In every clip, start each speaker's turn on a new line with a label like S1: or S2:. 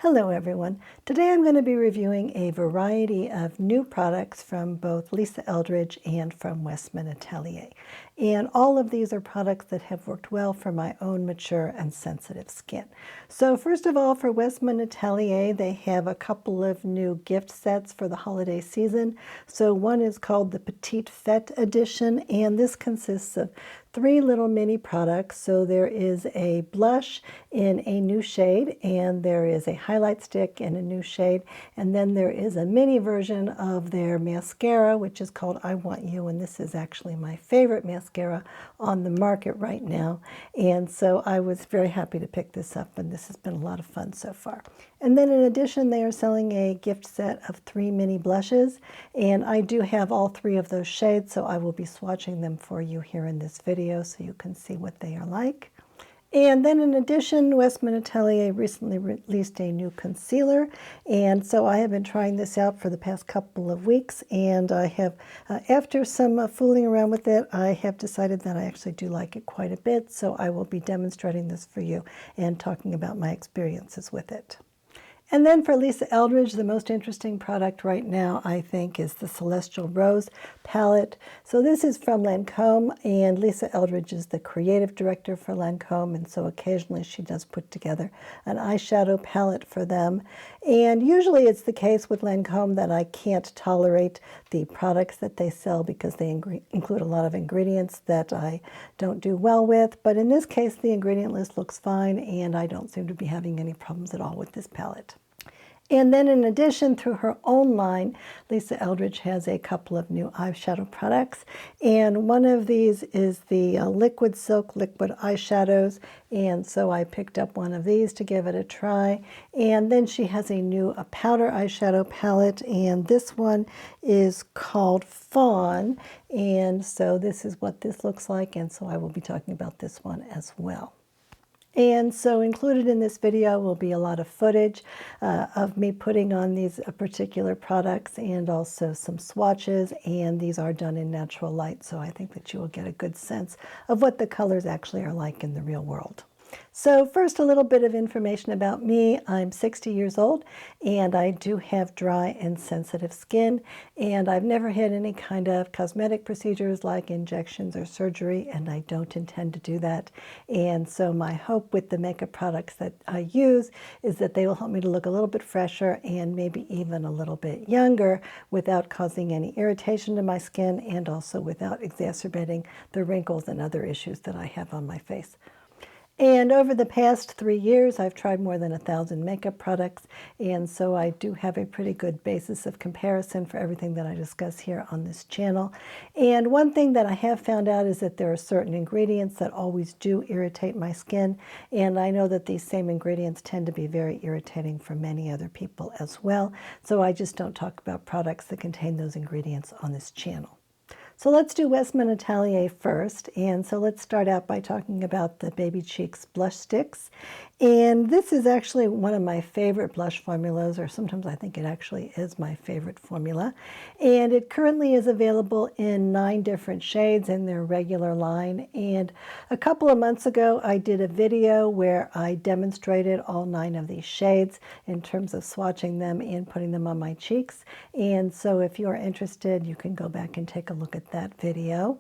S1: Hello everyone. Today I'm going to be reviewing a variety of new products from both Lisa Eldridge and from Westman Atelier. And all of these are products that have worked well for my own mature and sensitive skin. So first of all, for Westman Atelier, they have a couple of new gift sets for the holiday season. So one is called the Petite Fete edition, and this consists of 3 little mini products. So there is a blush in a new shade, and there is a highlight stick in a new shade, and then there is a mini version of their mascara, which is called I Want You, and this is actually my favorite mascara on the market right now. And so I was very happy to pick this up, and this has been a lot of fun so far. And then in addition, they are selling a gift set of 3 mini blushes, and I do have all 3 of those shades, so I will be swatching them for you here in this video so you can see what they are like. And then in addition, Westman Atelier recently released a new concealer, and so I have been trying this out for the past couple of weeks, and I have, after some fooling around with it, I have decided that I actually do like it quite a bit, so I will be demonstrating this for you and talking about my experiences with it. And then for Lisa Eldridge, the most interesting product right now, I think, is the Celestial Rose palette. So this is from Lancome, and Lisa Eldridge is the creative director for Lancome, and so occasionally she does put together an eyeshadow palette for them. And usually it's the case with Lancome that I can't tolerate the products that they sell because they include a lot of ingredients that I don't do well with. But in this case, the ingredient list looks fine, and I don't seem to be having any problems at all with this palette. And then in addition, through her own line, Lisa Eldridge has a couple of new eyeshadow products. And one of these is the Liquid Silk Liquid Eyeshadows. And so I picked up one of these to give it a try. And then she has a new powder eyeshadow palette. And this one is called Fawn. And so this is what this looks like. And so I will be talking about this one as well. And so included in this video will be a lot of footage of me putting on these particular products and also some swatches, and these are done in natural light, so I think that you will get a good sense of what the colors actually are like in the real world. So first, a little bit of information about me. I'm 60 years old, and I do have dry and sensitive skin, and I've never had any kind of cosmetic procedures like injections or surgery, and I don't intend to do that. And so my hope with the makeup products that I use is that they will help me to look a little bit fresher and maybe even a little bit younger without causing any irritation to my skin and also without exacerbating the wrinkles and other issues that I have on my face. And over the past 3 years, I've tried more than 1,000 makeup products, and so I do have a pretty good basis of comparison for everything that I discuss here on this channel. And one thing that I have found out is that there are certain ingredients that always do irritate my skin, and I know that these same ingredients tend to be very irritating for many other people as well, so I just don't talk about products that contain those ingredients on this channel. So let's do Westman Atelier first, and so let's start out by talking about the Baby Cheeks blush sticks. And this is actually one of my favorite blush formulas, or sometimes I think it actually is my favorite formula. And it currently is available in 9 different shades in their regular line. And a couple of months ago, I did a video where I demonstrated all 9 of these shades in terms of swatching them and putting them on my cheeks. And so if you're interested, you can go back and take a look at that video.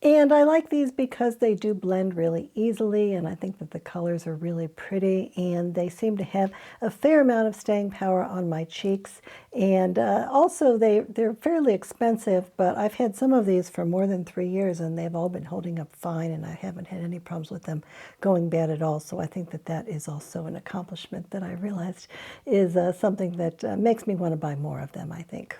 S1: And I like these because they do blend really easily, and I think that the colors are really pretty, and they seem to have a fair amount of staying power on my cheeks. And also they're fairly expensive, but I've had some of these for more than 3 years, and they've all been holding up fine, and I haven't had any problems with them going bad at all. So I think that that is also an accomplishment that I realized is something that makes me want to buy more of them, I think.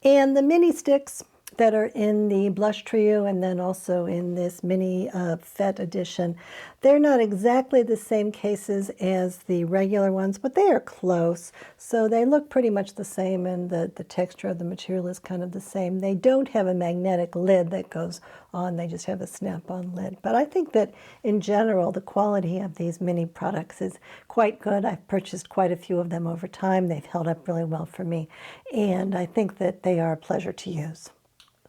S1: And the mini sticks that are in the blush trio and then also in this mini Fete edition, they're not exactly the same cases as the regular ones, but they are close. So they look pretty much the same, and the texture of the material is kind of the same. They don't have a magnetic lid that goes on, they just have a snap-on lid. But I think that in general, the quality of these mini products is quite good. I've purchased quite a few of them over time. They've held up really well for me, and I think that they are a pleasure to use.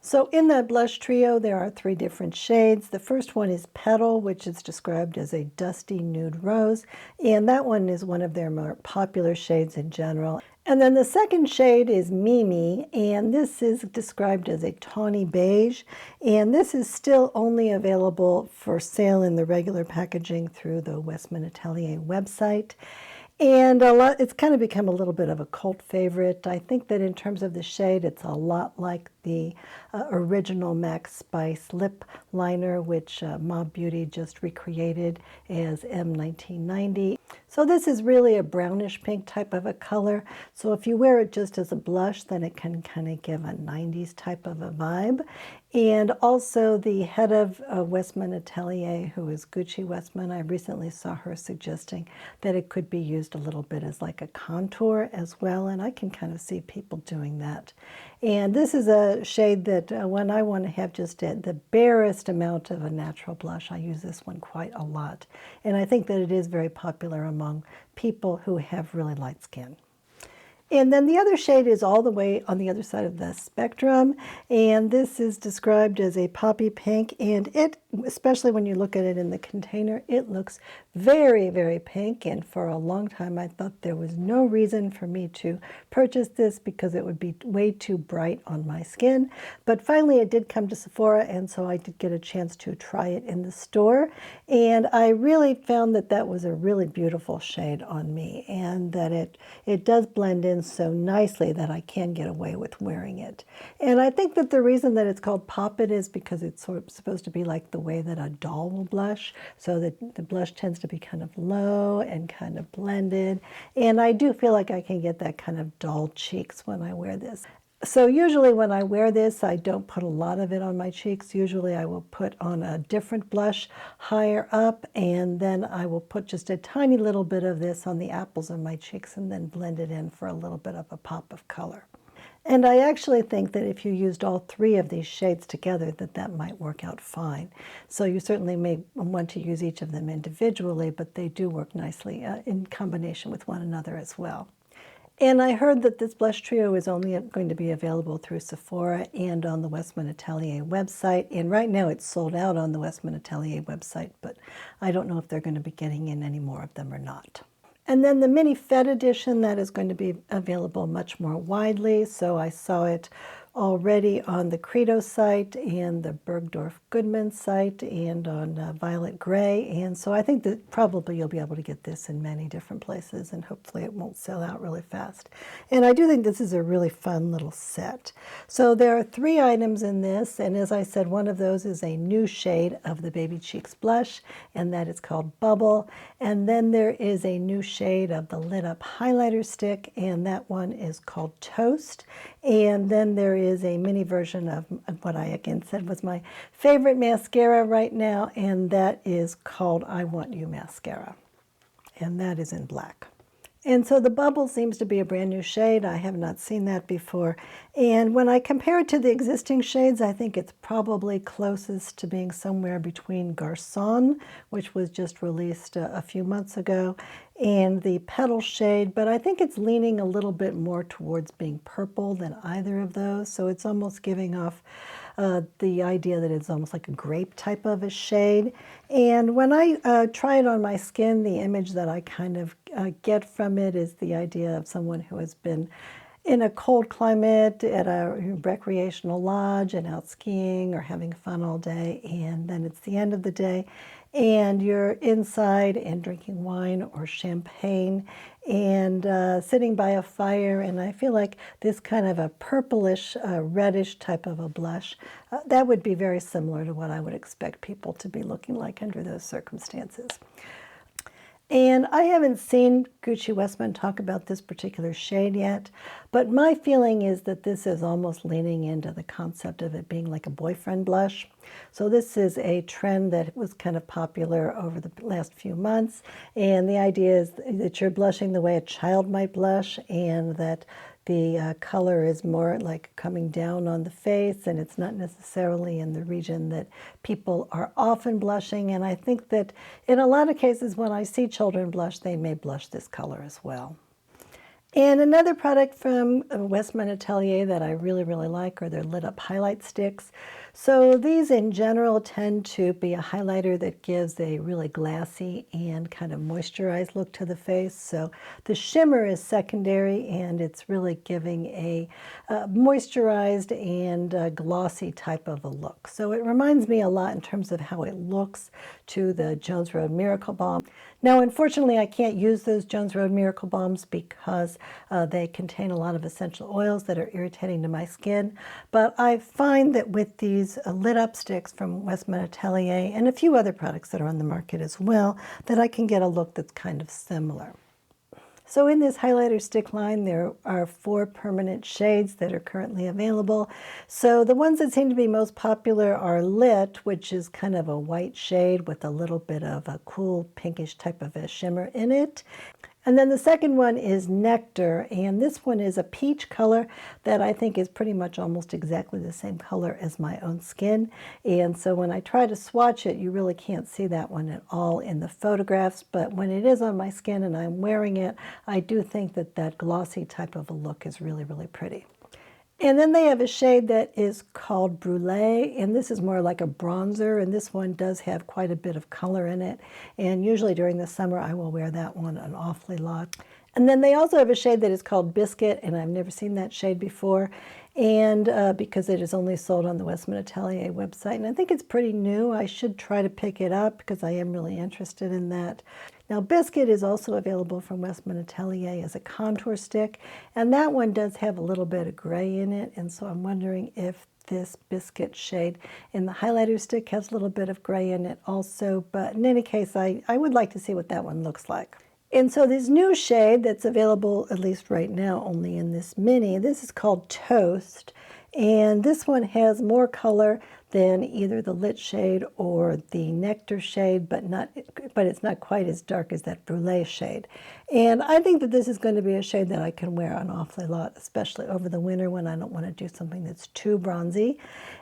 S1: So in that blush trio, there are 3 different shades. The first one is Petal, which is described as a dusty nude rose, and that one is one of their more popular shades in general. And then the second shade is Mimi, and this is described as a tawny beige, and this is still only available for sale in the regular packaging through the Westman Atelier website. And it's kind of become a little bit of a cult favorite. I think that in terms of the shade, it's a lot like the original Max Spice lip liner, which Mob Beauty just recreated as M1990. So this is really a brownish pink type of a color. So if you wear it just as a blush, then it can kind of give a 90s type of a vibe. And also the head of Westman Atelier, who is Gucci Westman, I recently saw her suggesting that it could be used a little bit as like a contour as well, and I can kind of see people doing that. And this is a shade that when I want to have just the barest amount of a natural blush, I use this one quite a lot. And I think that it is very popular among people who have really light skin. And then the other shade is all the way on the other side of the spectrum, and this is described as a poppy pink, and it, especially when you look at it in the container, it looks very, very pink, and for a long time I thought there was no reason for me to purchase this because it would be way too bright on my skin. But finally it did come to Sephora, and so I did get a chance to try it in the store, and I really found that that was a really beautiful shade on me, and that it does blend in so nicely that I can get away with wearing it. And I think that the reason that it's called Pop It is because it's sort of supposed to be like the way that a doll will blush, so that the blush tends to be kind of low and kind of blended. And I do feel like I can get that kind of doll cheeks when I wear this. So usually when I wear this, I don't put a lot of it on my cheeks. Usually I will put on a different blush higher up, and then I will put just a tiny little bit of this on the apples of my cheeks and then blend it in for a little bit of a pop of color. And I actually think that if you used all 3 of these shades together, that might work out fine. So you certainly may want to use each of them individually, but they do work nicely in combination with one another as well. And I heard that this blush trio is only going to be available through Sephora and on the Westman Atelier website. And right now it's sold out on the Westman Atelier website, but I don't know if they're going to be getting in any more of them or not. And then the mini Fete edition, that is going to be available much more widely. So I saw it already on the Credo site and the Bergdorf Goodman site and on Violet Grey. And so I think that probably you'll be able to get this in many different places, and hopefully it won't sell out really fast. And I do think this is a really fun little set. So there are 3 items in this, and as I said, one of those is a new shade of the Baby Cheeks blush, and that is called Bubble. And then there is a new shade of the Lit Up highlighter stick, and that one is called Toast. And then there is a mini version of what I again said was my favorite mascara right now, and that is called I Want You Mascara, and that is in black. And so the Bubble seems to be a brand new shade. I have not seen that before. And when I compare it to the existing shades, I think it's probably closest to being somewhere between Garçon, which was just released a few months ago, and the Petal shade. But I think it's leaning a little bit more towards being purple than either of those. So it's almost giving off the idea that it's almost like a grape type of a shade. And when I try it on my skin, the image that I kind of get from it is the idea of someone who has been in a cold climate at a recreational lodge and out skiing or having fun all day, and then it's the end of the day and you're inside and drinking wine or champagne and sitting by a fire, and I feel like this kind of a purplish, reddish type of a blush, that would be very similar to what I would expect people to be looking like under those circumstances. And I haven't seen Gucci Westman talk about this particular shade yet, but my feeling is that this is almost leaning into the concept of it being like a boyfriend blush. So this is a trend that was kind of popular over the last few months, and the idea is that you're blushing the way a child might blush, and that the color is more like coming down on the face, and it's not necessarily in the region that people are often blushing. And I think that in a lot of cases when I see children blush, they may blush this color as well. And another product from Westman Atelier that I really, really like are their lit up highlight sticks. So these in general tend to be a highlighter that gives a really glassy and kind of moisturized look to the face. So the shimmer is secondary and it's really giving a moisturized and glossy type of a look. So it reminds me a lot in terms of how it looks to the Jones Road Miracle Balm. Now, unfortunately, I can't use those Jones Road Miracle Balms because they contain a lot of essential oils that are irritating to my skin. But I find that with these lit up sticks from Westman Atelier and a few other products that are on the market as well, that I can get a look that's kind of similar. So in this highlighter stick line, there are 4 permanent shades that are currently available. So the ones that seem to be most popular are Lit, which is kind of a white shade with a little bit of a cool pinkish type of a shimmer in it. And then the second one is Nectar, and this one is a peach color that I think is pretty much almost exactly the same color as my own skin. And so when I try to swatch it, you really can't see that one at all in the photographs, but when it is on my skin and I'm wearing it, I do think that that glossy type of a look is really, really pretty. And then they have a shade that is called Brûlée, and this is more like a bronzer, and this one does have quite a bit of color in it. And usually during the summer, I will wear that one an awfully lot. And then they also have a shade that is called Biscuit, and I've never seen that shade before, and because it is only sold on the Westman Atelier website. And I think it's pretty new. I should try to pick it up because I am really interested in that. Now, Biscuit is also available from Westman Atelier as a contour stick, and that one does have a little bit of gray in it, and so I'm wondering if this Biscuit shade in the highlighter stick has a little bit of gray in it also, but in any case, I would like to see what that one looks like. And so this new shade that's available, at least right now, only in this mini, this is called Toast, and this one has more color than either the Lit shade or the Nectar shade, but it's not quite as dark as that Brûlée shade. And I think that this is going to be a shade that I can wear an awfully lot, especially over the winter when I don't want to do something that's too bronzy.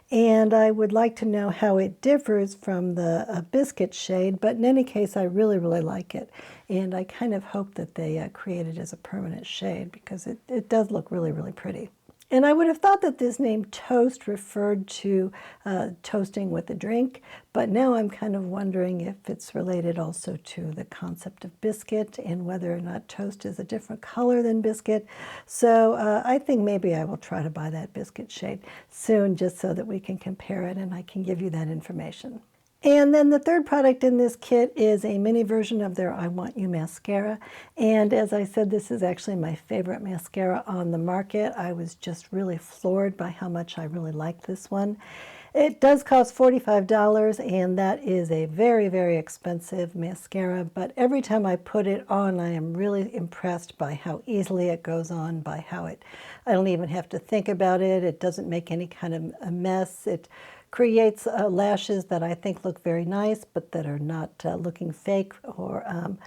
S1: And I would like to know how it differs from the Biscuit shade, but in any case, I really, really like it. And I kind of hope that they create it as a permanent shade because it does look really, really pretty. And I would have thought that this name Toast referred to toasting with a drink, but now I'm kind of wondering if it's related also to the concept of biscuit and whether or not Toast is a different color than biscuit. So I think maybe I will try to buy that Biscuit shade soon just so that we can compare it and I can give you that information. And then the third product in this kit is a mini version of their I Want You mascara. And as I said, this is actually my favorite mascara on the market. I was just really floored by how much I really like this one. It does cost $45, and that is a very, very expensive mascara, but every time I put it on, I am really impressed by how easily it goes on, by how I don't even have to think about it. It doesn't make any kind of a mess. It creates lashes that I think look very nice, but that are not looking fake or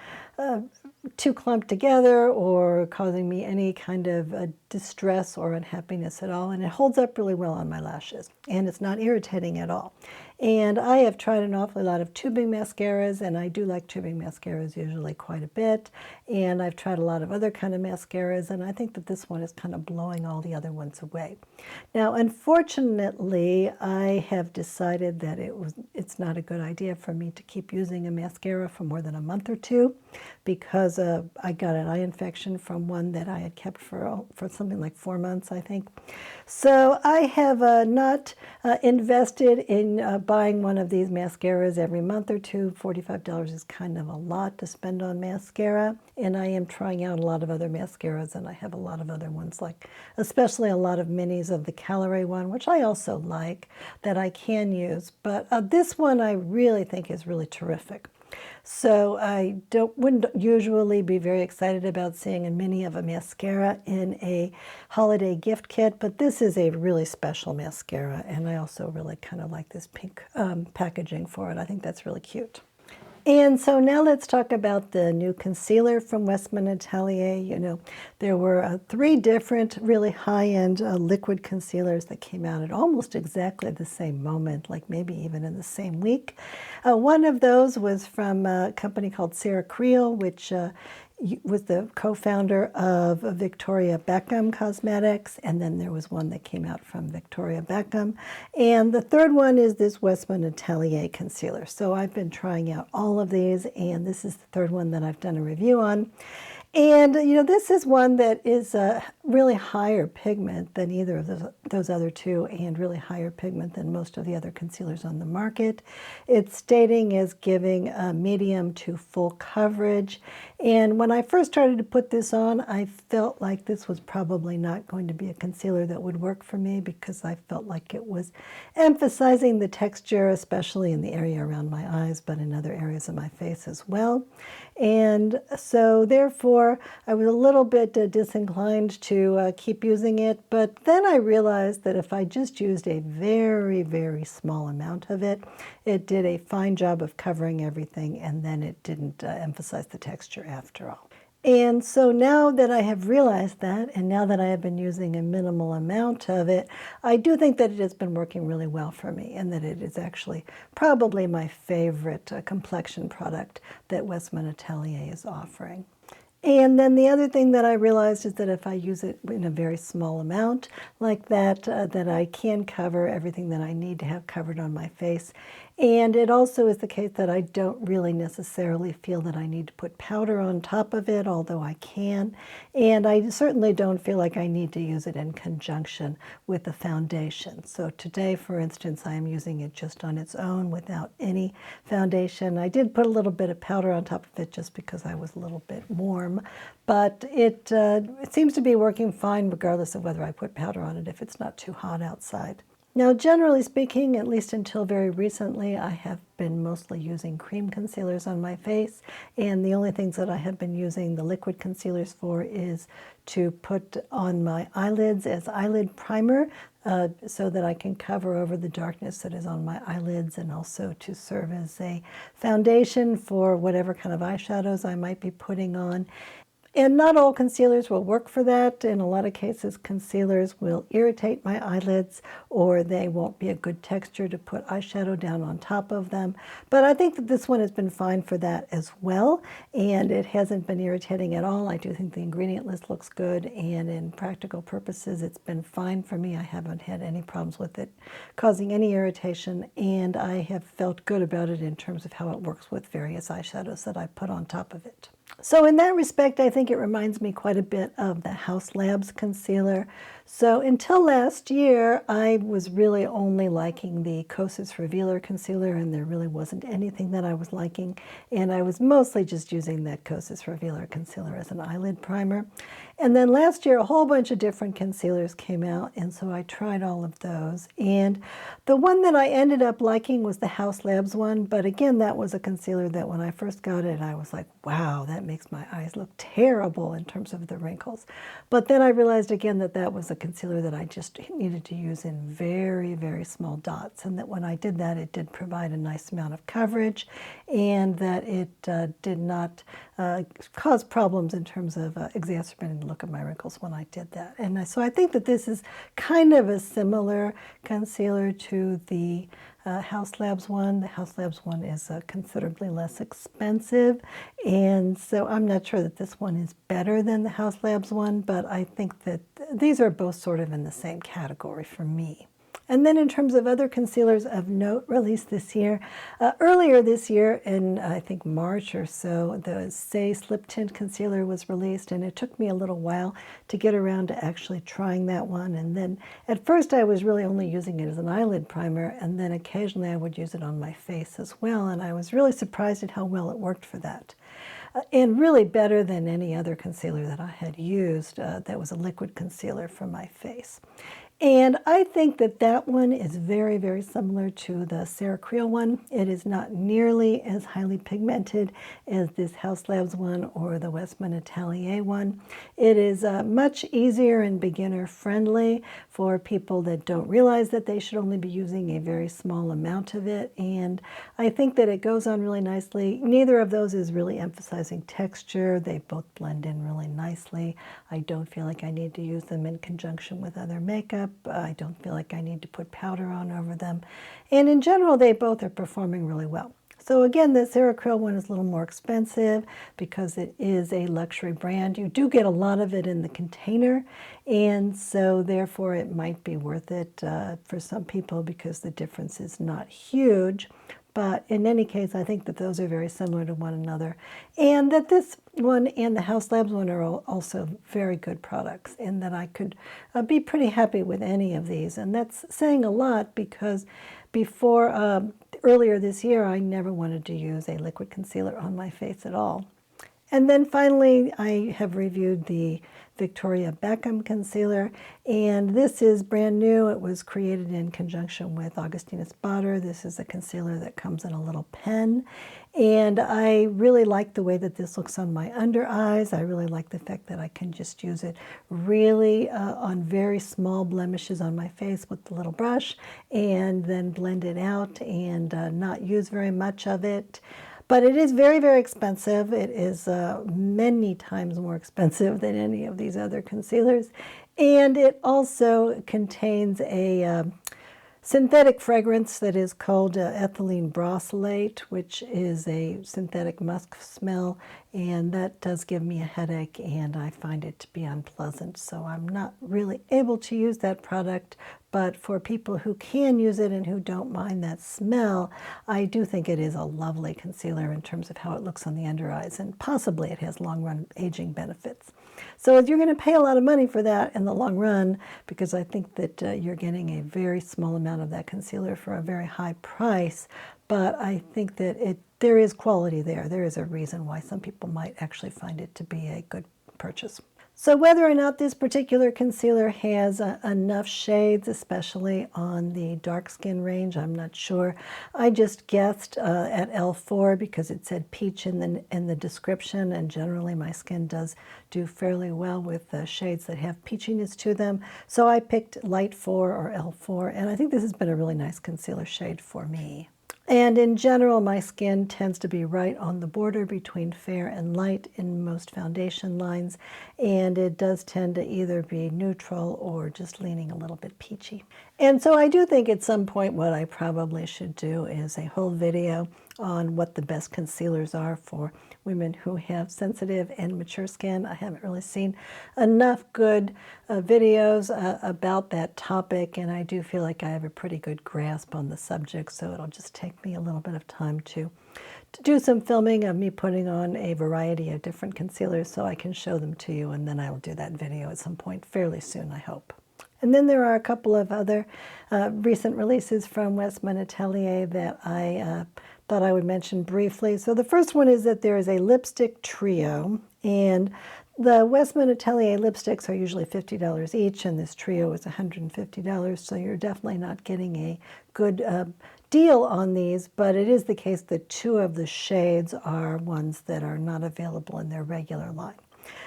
S1: too clumped together or causing me any kind of distress or unhappiness at all. And it holds up really well on my lashes, and it's not irritating at all. And I have tried an awfully lot of tubing mascaras, and I do like tubing mascaras usually quite a bit. And I've tried a lot of other kind of mascaras, and I think that this one is kind of blowing all the other ones away. Now, unfortunately, I have decided that it's not a good idea for me to keep using a mascara for more than a month or two because I got an eye infection from one that I had kept for something like 4 months, I think. So I have not invested in buying one of these mascaras every month or two. $45 is kind of a lot to spend on mascara, and I am trying out a lot of other mascaras, and I have a lot of other ones, like especially a lot of minis of the Calorie one, which I also like, that I can use. But this one I really think is really terrific. So I wouldn't usually be very excited about seeing a mini of a mascara in a holiday gift kit, but this is a really special mascara, and I also really kind of like this pink packaging for it. I think that's really cute. And so now let's talk about the new concealer from Westman Atelier. You know, there were 3 different really high-end liquid concealers that came out at almost exactly the same moment, like maybe even in the same week. One of those was from a company called Sarah Creel, which was the co-founder of Victoria Beckham Cosmetics, and then there was one that came out from Victoria Beckham. And the third one is this Westman Atelier concealer. So I've been trying out all of these, and this is the third one that I've done a review on. And, this is one that is a really higher pigment than either of those other two, and really higher pigment than most of the other concealers on the market. It's stating as giving a medium to full coverage. And when I first started to put this on, I felt like this was probably not going to be a concealer that would work for me, because I felt like it was emphasizing the texture, especially in the area around my eyes, but in other areas of my face as well. And so therefore, I was a little bit disinclined to keep using it. But then I realized that if I just used a very, very small amount of it, it did a fine job of covering everything, and then it didn't emphasize the texture after all. And so now that I have realized that, and now that I have been using a minimal amount of it, I do think that it has been working really well for me, and that it is actually probably my favorite complexion product that Westman Atelier is offering. And then the other thing that I realized is that if I use it in a very small amount like that, that I can cover everything that I need to have covered on my face. And it also is the case that I don't really necessarily feel that I need to put powder on top of it, although I can. And I certainly don't feel like I need to use it in conjunction with the foundation. So today, for instance, I am using it just on its own without any foundation. I did put a little bit of powder on top of it just because I was a little bit warm, but it seems to be working fine regardless of whether I put powder on it if it's not too hot outside. Now, generally speaking, at least until very recently, I have been mostly using cream concealers on my face, and the only things that I have been using the liquid concealers for is to put on my eyelids as eyelid primer, so that I can cover over the darkness that is on my eyelids, and also to serve as a foundation for whatever kind of eyeshadows I might be putting on. And not all concealers will work for that. In a lot of cases, concealers will irritate my eyelids, or they won't be a good texture to put eyeshadow down on top of them. But I think that this one has been fine for that as well, and it hasn't been irritating at all. I do think the ingredient list looks good, and in practical purposes, it's been fine for me. I haven't had any problems with it causing any irritation, and I have felt good about it in terms of how it works with various eyeshadows that I put on top of it. So in that respect, I think it reminds me quite a bit of the Haus Labs concealer. So until last year, I was really only liking the Kosas Revealer concealer, and there really wasn't anything that I was liking. And I was mostly just using that Kosas Revealer concealer as an eyelid primer. And then last year, a whole bunch of different concealers came out, and so I tried all of those. And the one that I ended up liking was the Haus Labs one, but again, that was a concealer that when I first got it, I was like, wow, that makes my eyes look terrible in terms of the wrinkles. But then I realized again that that was a concealer that I just needed to use in very, very small dots, and that when I did that, it did provide a nice amount of coverage, and that it did not cause problems in terms of exacerbating the look of my wrinkles when I did that. And so I think that this is kind of a similar concealer to the Haus Labs one. The Haus Labs one is considerably less expensive, and so I'm not sure that this one is better than the Haus Labs one, but I think that these are both sort of in the same category for me. And then in terms of other concealers of note released this year, earlier this year in I think March or so, the Say Slip Tint Concealer was released, and it took me a little while to get around to actually trying that one. And then at first I was really only using it as an eyelid primer, and then occasionally I would use it on my face as well, and I was really surprised at how well it worked for that. And really better than any other concealer that I had used that was a liquid concealer for my face. And I think that that one is very, very similar to the Sarah Creel one. It is not nearly as highly pigmented as this Haus Labs one or the Westman Atelier one. It is much easier and beginner friendly for people that don't realize that they should only be using a very small amount of it. And I think that it goes on really nicely. Neither of those is really emphasizing texture. They both blend in really nicely. I don't feel like I need to use them in conjunction with other makeup. I don't feel like I need to put powder on over them. And in general, they both are performing really well. So again, the Cerakote one is a little more expensive because it is a luxury brand. You do get a lot of it in the container, and so therefore it might be worth it for some people because the difference is not huge. But in any case, I think that those are very similar to one another, and that this one and the House Labs one are also very good products, and that I could be pretty happy with any of these. And that's saying a lot because before earlier this year, I never wanted to use a liquid concealer on my face at all. And then finally, I have reviewed the Victoria Beckham concealer, and this is brand new. It was created in conjunction with Augustina Spotter. This is a concealer that comes in a little pen, and I really like the way that this looks on my under eyes. I really like the fact that I can just use it really on very small blemishes on my face with the little brush, and then blend it out and not use very much of it. But it is very, very expensive. It is many times more expensive than any of these other concealers. And it also contains a synthetic fragrance that is called ethylene brassylate, which is a synthetic musk smell, and that does give me a headache, and I find it to be unpleasant. So I'm not really able to use that product, but for people who can use it and who don't mind that smell, I do think it is a lovely concealer in terms of how it looks on the under eyes, and possibly it has long-run aging benefits. So you're going to pay a lot of money for that in the long run, because I think that you're getting a very small amount of that concealer for a very high price, but I think that there is quality there. There is a reason why some people might actually find it to be a good purchase. So whether or not this particular concealer has enough shades, especially on the dark skin range, I'm not sure. I just guessed at L4 because it said peach in the description, and generally my skin does do fairly well with shades that have peachiness to them. So I picked light 4 or L4, and I think this has been a really nice concealer shade for me. And in general, my skin tends to be right on the border between fair and light in most foundation lines, and it does tend to either be neutral or just leaning a little bit peachy. And so I do think at some point what I probably should do is a whole video on what the best concealers are for women who have sensitive and mature skin. I haven't really seen enough good videos about that topic, and I do feel like I have a pretty good grasp on the subject, so it'll just take me a little bit of time to do some filming of me putting on a variety of different concealers so I can show them to you, and then I will do that video at some point fairly soon, I hope. And then there are a couple of other recent releases from Westman Atelier that I thought I would mention briefly. So the first one is that there is a lipstick trio, and the Westman Atelier lipsticks are usually $50 each, and this trio is $150, so you're definitely not getting a good deal on these, but it is the case that 2 of the shades are ones that are not available in their regular line.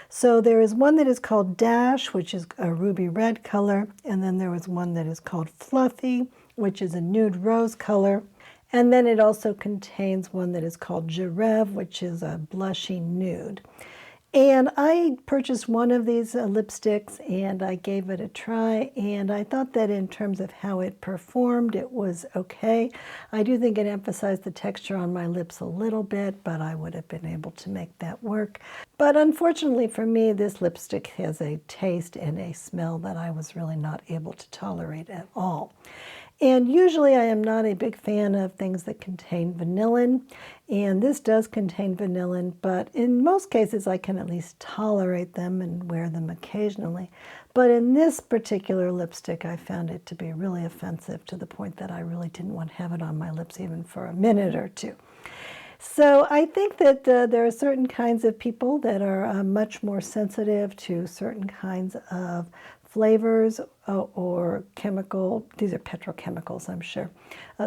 S1: So there is one that is called Dash, which is a ruby red color, and then there was one that is called Fluffy, which is a nude rose color. And then it also contains one that is called Girev, which is a blushy nude. And I purchased one of these lipsticks, and I gave it a try, and I thought that in terms of how it performed, it was okay. I do think it emphasized the texture on my lips a little bit, but I would have been able to make that work. But unfortunately for me, this lipstick has a taste and a smell that I was really not able to tolerate at all. And usually I am not a big fan of things that contain vanillin, and this does contain vanillin, but in most cases I can at least tolerate them and wear them occasionally. But in this particular lipstick, I found it to be really offensive to the point that I really didn't want to have it on my lips even for a minute or two. So I think that there are certain kinds of people that are much more sensitive to certain kinds of flavors or chemical, these are petrochemicals, I'm sure,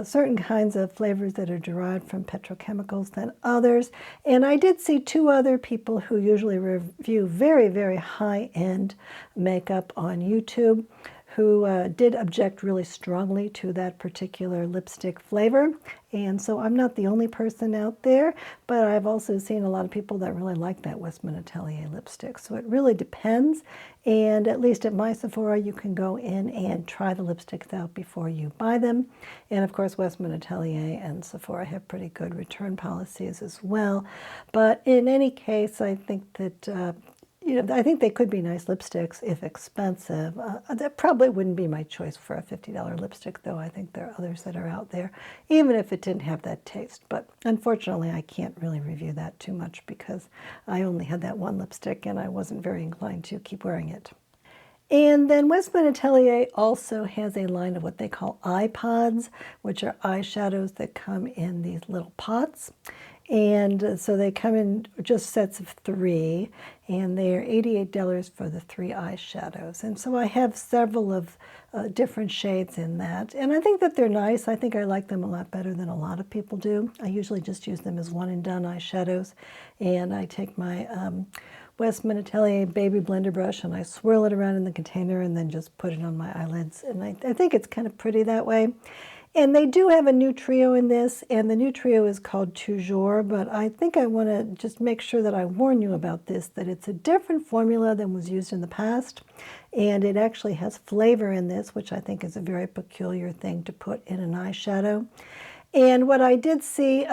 S1: certain kinds of flavors that are derived from petrochemicals than others. And I did see 2 other people who usually review very, very high-end makeup on YouTube who did object really strongly to that particular lipstick flavor. And so I'm not the only person out there, but I've also seen a lot of people that really like that Westman Atelier lipstick. So it really depends. And at least at my Sephora, you can go in and try the lipsticks out before you buy them. And of course, Westman Atelier and Sephora have pretty good return policies as well. But in any case, I think that I think they could be nice lipsticks if expensive. That probably wouldn't be my choice for a $50 lipstick, though. I think there are others that are out there, even if it didn't have that taste. But unfortunately, I can't really review that too much because I only had that one lipstick and I wasn't very inclined to keep wearing it. And then Westman Atelier also has a line of what they call iPods, which are eyeshadows that come in these little pots. And so they come in just sets of 3, and they are $88 for the 3 eyeshadows. And so I have several of different shades in that. And I think that they're nice. I think I like them a lot better than a lot of people do. I usually just use them as one-and-done eyeshadows. And I take my Westman Atelier baby blender brush and I swirl it around in the container and then just put it on my eyelids. And I think it's kind of pretty that way. And they do have a new trio in this, and the new trio is called Toujours, but I think I want to just make sure that I warn you about this, that it's a different formula than was used in the past, and it actually has flavor in this, which I think is a very peculiar thing to put in an eyeshadow. And what I did see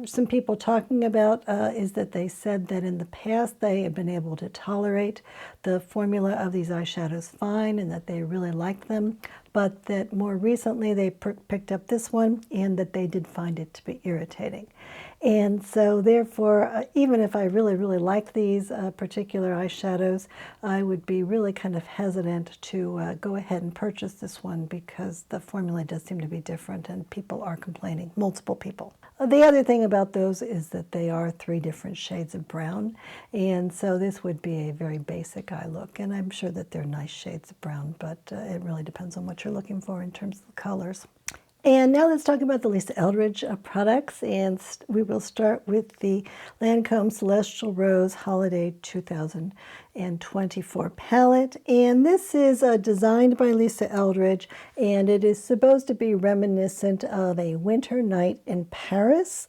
S1: some people talking about is that they said that in the past they have been able to tolerate the formula of these eyeshadows fine and that they really liked them, but that more recently they picked up this one and that they did find it to be irritating. And so therefore, even if I really, really like these particular eyeshadows, I would be really kind of hesitant to go ahead and purchase this one because the formula does seem to be different and people are complaining, multiple people. The other thing about those is that they are 3 different shades of brown, and so this would be a very basic eye look, and I'm sure that they're nice shades of brown, but it really depends on what you're looking for in terms of the colors. And now let's talk about the Lisa Eldridge products, and we will start with the Lancome Celestial Rose Holiday 2024 palette. And this is designed by Lisa Eldridge, and it is supposed to be reminiscent of a winter night in Paris.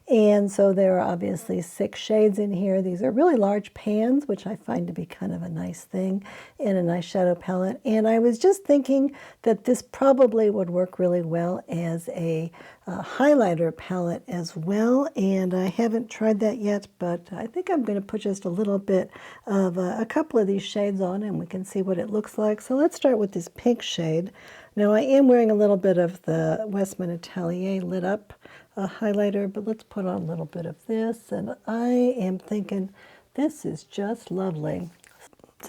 S1: And so there are obviously 6 shades in here. These are really large pans, which I find to be kind of a nice thing in an eyeshadow palette. And I was just thinking that this probably would work really well as a highlighter palette as well. And I haven't tried that yet, but I think I'm going to put just a little bit of a couple of these shades on and we can see what it looks like. So let's start with this pink shade. Now I am wearing a little bit of the Westman Atelier lit up highlighter, but let's put on a little bit of this, and I am thinking this is just lovely.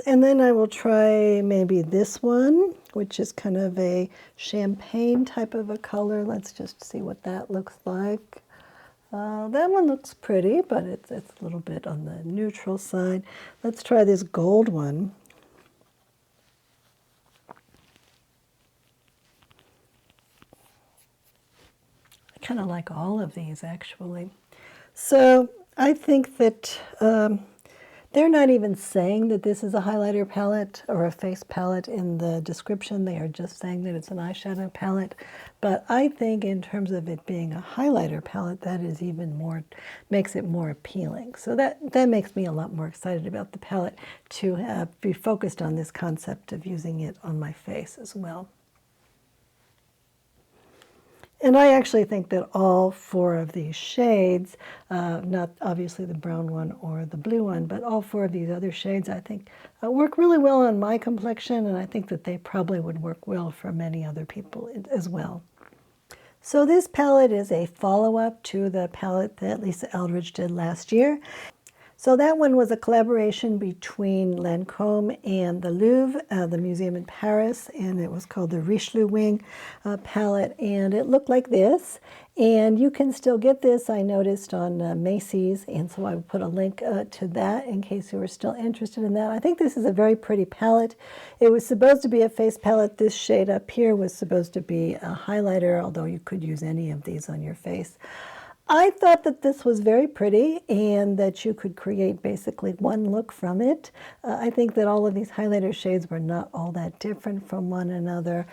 S1: And then I will try maybe this one, which is kind of a champagne type of a color. Let's just see what that looks like. That one looks pretty, but it's a little bit on the neutral side. Let's try this gold one. I kind of like all of these, actually. So I think that they're not even saying that this is a highlighter palette or a face palette in the description. They are just saying that it's an eyeshadow palette. But I think in terms of it being a highlighter palette, that is even more, makes it more appealing. So that makes me a lot more excited about the palette to be focused on this concept of using it on my face as well. And I actually think that all 4 of these shades, not obviously the brown one or the blue one, but all 4 of these other shades, I think work really well on my complexion, and I think that they probably would work well for many other people as well. So this palette is a follow-up to the palette that Lisa Eldridge did last year. So that one was a collaboration between Lancome and the Louvre, the museum in Paris, and it was called the Richelieu Wing palette, and it looked like this. And you can still get this, I noticed, on Macy's, and so I would put a link to that in case you were still interested in that. I think this is a very pretty palette. It was supposed to be a face palette. This shade up here was supposed to be a highlighter, although you could use any of these on your face. I thought that this was very pretty and that you could create basically one look from it. I think that all of these highlighter shades were not all that different from one another,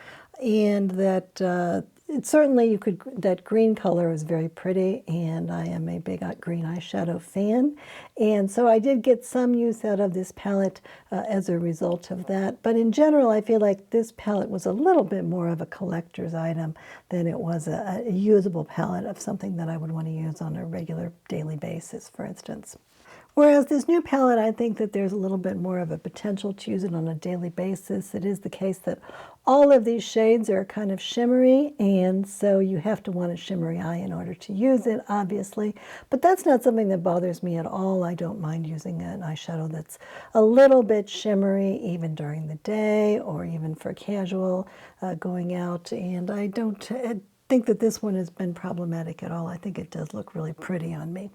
S1: and that certainly you could, that green color is very pretty, and I am a big green eyeshadow fan. And so I did get some use out of this palette as a result of that. But in general, I feel like this palette was a little bit more of a collector's item than it was a usable palette of something that I would want to use on a regular daily basis, for instance. Whereas this new palette, I think that there's a little bit more of a potential to use it on a daily basis. It is the case that all of these shades are kind of shimmery, and so you have to want a shimmery eye in order to use it, obviously. But that's not something that bothers me at all. I don't mind using an eyeshadow that's a little bit shimmery, even during the day or even for casual going out. And I don't think that this one has been problematic at all. I think it does look really pretty on me.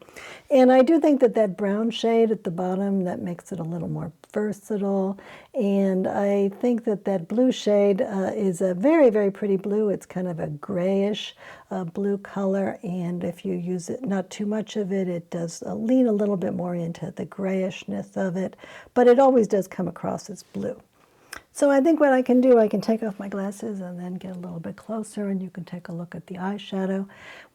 S1: And I do think that that brown shade at the bottom, that makes it a little more versatile. And I think that that blue shade is a very, very pretty blue. It's kind of a grayish blue color. And if you use it, not too much of it, it does lean a little bit more into the grayishness of it. But it always does come across as blue. So I think what I can do, I can take off my glasses and then get a little bit closer, and you can take a look at the eyeshadow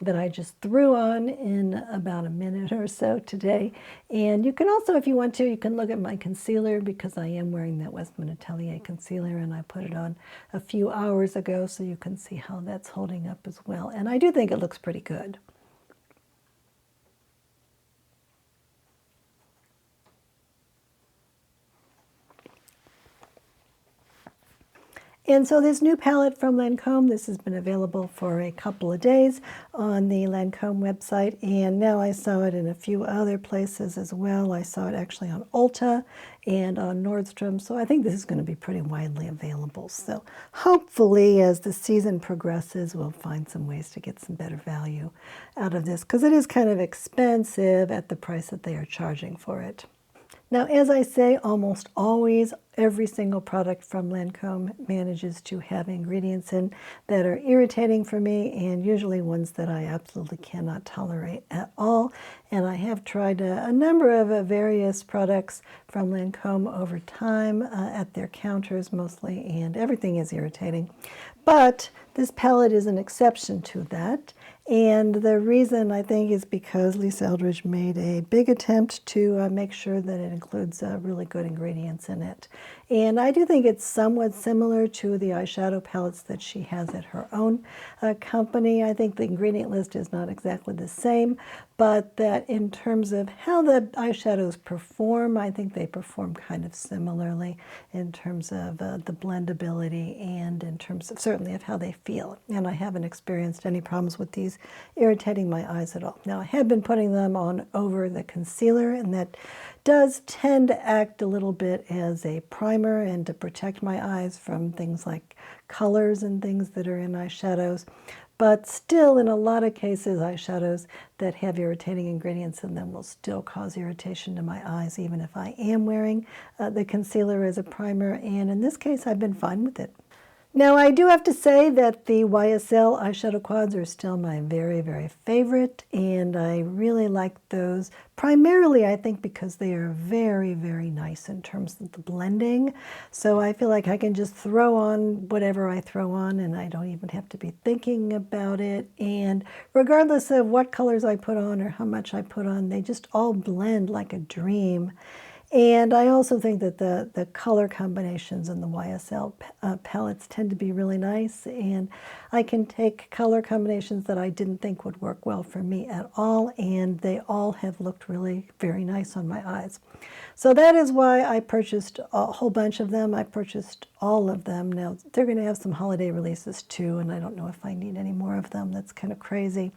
S1: that I just threw on in about a minute or so today. And you can also, if you want to, you can look at my concealer, because I am wearing that Westman Atelier concealer, and I put it on a few hours ago, so you can see how that's holding up as well. And I do think it looks pretty good. And so this new palette from Lancome, this has been available for a couple of days on the Lancome website, and now I saw it in a few other places as well. I saw it actually on Ulta and on Nordstrom, so I think this is going to be pretty widely available. So hopefully as the season progresses, we'll find some ways to get some better value out of this, because it is kind of expensive at the price that they are charging for it. Now, as I say, almost always, every single product from Lancome manages to have ingredients in that are irritating for me, and usually ones that I absolutely cannot tolerate at all. And I have tried a number of various products from Lancome over time at their counters mostly, and everything is irritating. But this palette is an exception to that. And the reason, I think, is because Lisa Eldridge made a big attempt to make sure that it includes really good ingredients in it. And I do think it's somewhat similar to the eyeshadow palettes that she has at her own company. I think the ingredient list is not exactly the same, but that in terms of how the eyeshadows perform, I think they perform kind of similarly in terms of the blendability and in terms of certainly of how they feel. And I haven't experienced any problems with these irritating my eyes at all. Now, I have been putting them on over the concealer, and that does tend to act a little bit as a primer and to protect my eyes from things like colors and things that are in eyeshadows. But still, in a lot of cases, eyeshadows that have irritating ingredients in them will still cause irritation to my eyes, even if I am wearing the concealer as a primer. And in this case, I've been fine with it. Now, I do have to say that the YSL eyeshadow quads are still my very, very favorite, and I really like those primarily, I think, because they are very, very nice in terms of the blending. So I feel like I can just throw on whatever I throw on, and I don't even have to be thinking about it. And regardless of what colors I put on or how much I put on, they just all blend like a dream. And I also think that the color combinations in the YSL palettes tend to be really nice, and I can take color combinations that I didn't think would work well for me at all, and they all have looked really very nice on my eyes. So that is why I purchased a whole bunch of them. I purchased all of them. Now, they're going to have some holiday releases too, and I don't know if I need any more of them. That's kind of crazy.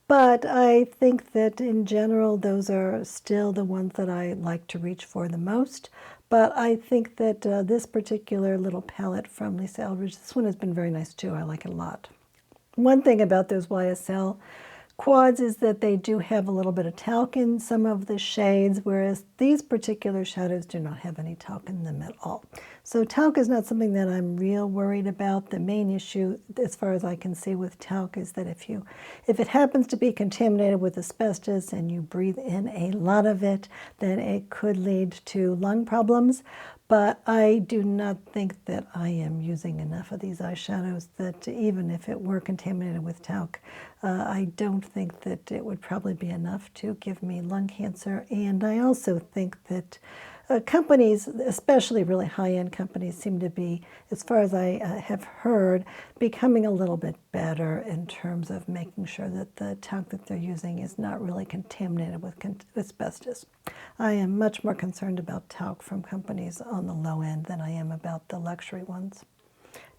S1: But I think that in general, those are still the ones that I like to reach for the most. But I think that this particular little palette from Lisa Eldridge, this one has been very nice too. I like it a lot. One thing about those YSL quads is that they do have a little bit of talc in some of the shades, whereas these particular shadows do not have any talc in them at all. So talc is not something that I'm real worried about. The main issue, as far as I can see with talc, is that if it happens to be contaminated with asbestos and you breathe in a lot of it, then it could lead to lung problems. But I do not think that I am using enough of these eyeshadows that even if it were contaminated with talc, I don't think that it would probably be enough to give me lung cancer. And I also think that companies, especially really high-end companies, seem to be, as far as I have heard, becoming a little bit better in terms of making sure that the talc that they're using is not really contaminated with asbestos. I am much more concerned about talc from companies on the low end than I am about the luxury ones.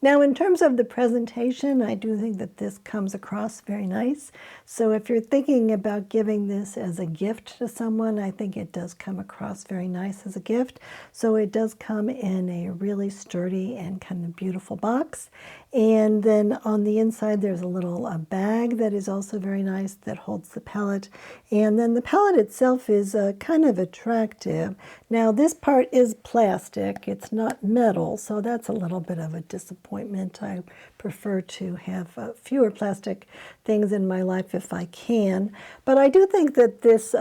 S1: Now, in terms of the presentation, I do think that this comes across very nice. So if you're thinking about giving this as a gift to someone, I think it does come across very nice as a gift. So it does come in a really sturdy and kind of beautiful box. And then on the inside, there's a little bag that is also very nice that holds the palette. And then the palette itself is kind of attractive. Now, this part is plastic. It's not metal, so that's a little bit of a disappointment. I prefer to have fewer plastic things in my life if I can. But I do think that this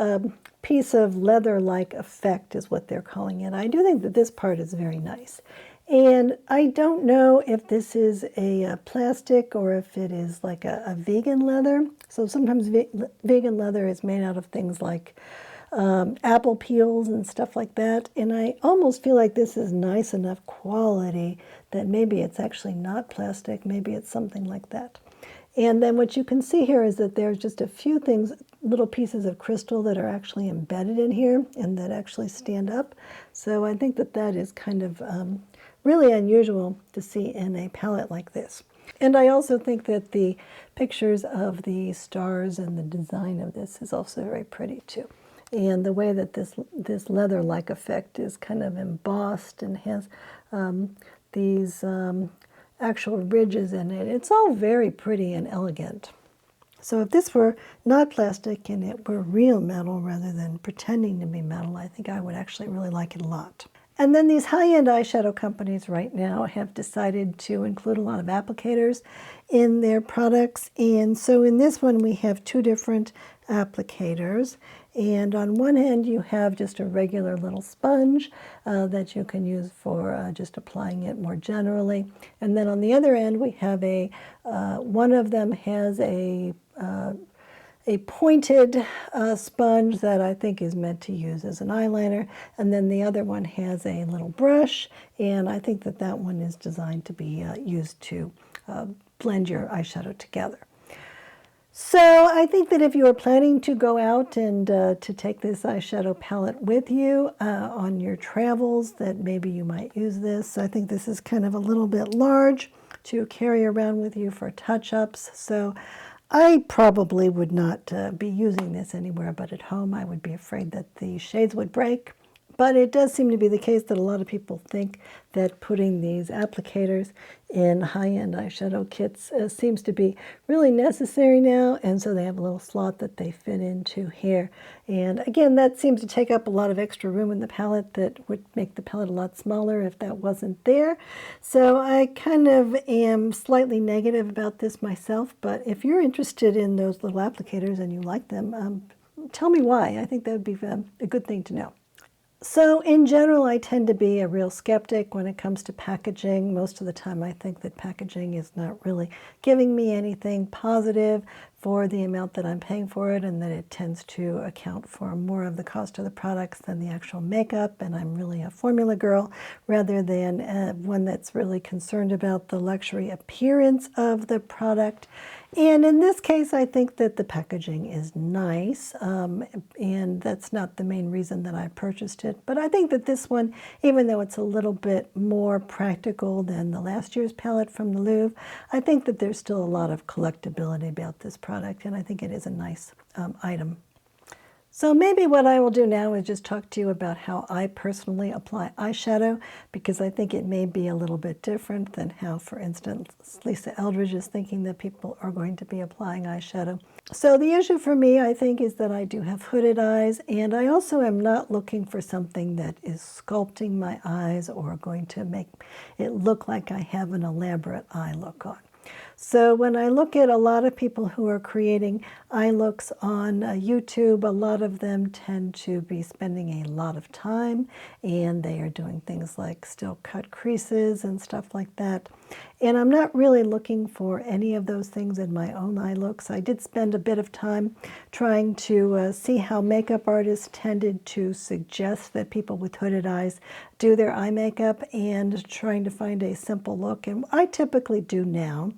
S1: piece of leather-like effect is what they're calling it. I do think that this part is very nice. And I don't know if this is a plastic or if it is like a vegan leather. So sometimes vegan leather is made out of things like apple peels and stuff like that. And I almost feel like this is nice enough quality that maybe it's actually not plastic. Maybe it's something like that. And then what you can see here is that there's just a few things, little pieces of crystal that are actually embedded in here and that actually stand up. So I think that that is kind of really unusual to see in a palette like this. And I also think that the pictures of the stars and the design of this is also very pretty too. And the way that this leather-like effect is kind of embossed and has these actual ridges in it. It's all very pretty and elegant. So if this were not plastic and it were real metal rather than pretending to be metal, I think I would actually really like it a lot. And then these high-end eyeshadow companies right now have decided to include a lot of applicators in their products. And so in this one, we have two different applicators. And on one end, you have just a regular little sponge that you can use for just applying it more generally. And then on the other end, we have one of them has a pointed sponge that I think is meant to use as an eyeliner, and then the other one has a little brush, and I think that that one is designed to be used to blend your eyeshadow together. So I think that if you are planning to go out and to take this eyeshadow palette with you on your travels, that maybe you might use this. I think this is kind of a little bit large to carry around with you for touch-ups, so I probably would not be using this anywhere but at home. I would be afraid that the shades would break. But it does seem to be the case that a lot of people think that putting these applicators in high-end eyeshadow kits seems to be really necessary now, and so they have a little slot that they fit into here. And again, that seems to take up a lot of extra room in the palette that would make the palette a lot smaller if that wasn't there. So I kind of am slightly negative about this myself, but if you're interested in those little applicators and you like them, tell me why. I think that would be a good thing to know. So in general, I tend to be a real skeptic when it comes to packaging. Most of the time, I think that packaging is not really giving me anything positive for the amount that I'm paying for it, and that it tends to account for more of the cost of the products than the actual makeup. And I'm really a formula girl rather than one that's really concerned about the luxury appearance of the product. And in this case, I think that the packaging is nice, and that's not the main reason that I purchased it. But I think that this one, even though it's a little bit more practical than the last year's palette from the Louvre, I think that there's still a lot of collectability about this product, and I think it is a nice item. So maybe what I will do now is just talk to you about how I personally apply eyeshadow, because I think it may be a little bit different than how, for instance, Lisa Eldridge is thinking that people are going to be applying eyeshadow. So the issue for me, I think, is that I do have hooded eyes, and I also am not looking for something that is sculpting my eyes or going to make it look like I have an elaborate eye look on. So when I look at a lot of people who are creating eye looks on YouTube, a lot of them tend to be spending a lot of time, and they are doing things like still cut creases and stuff like that. And I'm not really looking for any of those things in my own eye looks. I did spend a bit of time trying to see how makeup artists tended to suggest that people with hooded eyes do their eye makeup, and trying to find a simple look. And I typically do now,